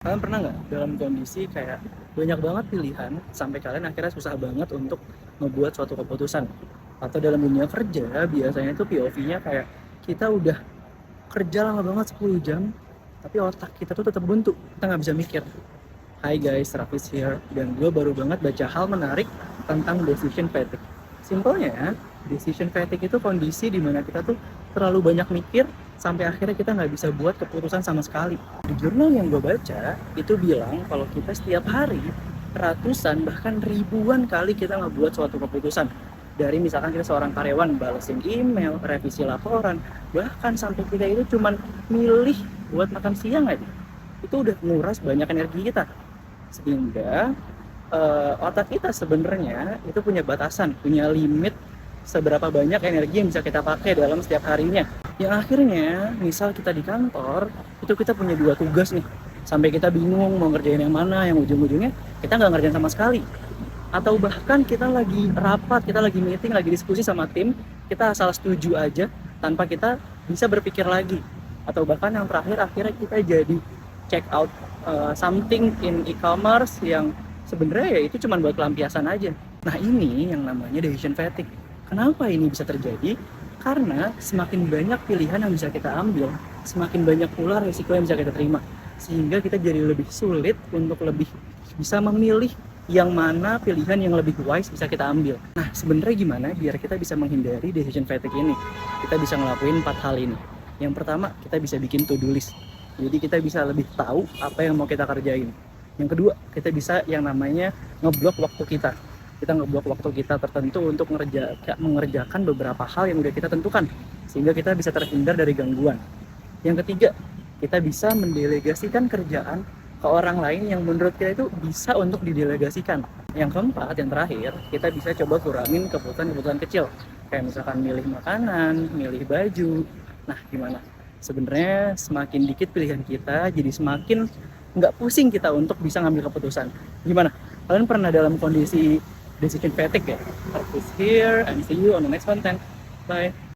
Kalian pernah nggak dalam kondisi kayak banyak banget pilihan sampai kalian akhirnya susah banget untuk membuat suatu keputusan? Atau dalam dunia kerja biasanya itu POV-nya kayak kita udah kerja lama banget 10 jam, tapi otak kita tuh tetap buntu, kita nggak bisa mikir. Hai guys, Rafis here, dan gue baru banget baca hal menarik tentang decision fatigue. Simpelnya, decision fatigue itu kondisi di mana kita tuh terlalu banyak mikir sampai akhirnya kita nggak bisa buat keputusan sama sekali. Di jurnal yang gue baca, itu bilang kalau kita setiap hari ratusan bahkan ribuan kali kita ngebuat suatu keputusan. Dari misalkan kita seorang karyawan balesin email, revisi laporan, bahkan sampai kita itu cuman milih buat makan siang aja. Itu udah nguras banyak energi kita. Sehingga otak kita sebenarnya itu punya batasan, punya limit seberapa banyak energi yang bisa kita pakai dalam setiap harinya. Yang akhirnya, misal kita di kantor, itu kita punya 2 tugas nih. Sampai kita bingung mau ngerjain yang mana, yang ujung-ujungnya kita nggak ngerjain sama sekali. Atau bahkan kita lagi rapat, kita lagi meeting, lagi diskusi sama tim, kita asal setuju aja tanpa kita bisa berpikir lagi. Atau bahkan yang terakhir, akhirnya kita jadi check out something in e-commerce yang sebenarnya ya itu cuma buat pelampiasan aja. Nah ini yang namanya decision fatigue. Kenapa ini bisa terjadi? Karena semakin banyak pilihan yang bisa kita ambil, semakin banyak pula risiko yang bisa kita terima. Sehingga kita jadi lebih sulit untuk lebih bisa memilih yang mana pilihan yang lebih wise bisa kita ambil. Nah sebenarnya gimana biar kita bisa menghindari decision fatigue ini? Kita bisa ngelakuin 4 hal ini. Yang pertama, kita bisa bikin to-do list. Jadi kita bisa lebih tahu apa yang mau kita kerjain. Yang kedua, kita bisa yang namanya ngeblok waktu kita. Kita ngeblok waktu kita tertentu untuk mengerjakan beberapa hal yang udah kita tentukan. Sehingga kita bisa terhindar dari gangguan. Yang ketiga, kita bisa mendelegasikan kerjaan ke orang lain yang menurut kita itu bisa untuk didelegasikan. Yang keempat, yang terakhir, kita bisa coba kurangin keputusan-keputusan kecil. Kayak misalkan milih makanan, milih baju. Nah, gimana? Sebenarnya semakin dikit pilihan kita, jadi semakin nggak pusing kita untuk bisa ngambil keputusan. Gimana? Kalian pernah dalam kondisi decision fatigue ya? Practice here and see you on the next content. Bye.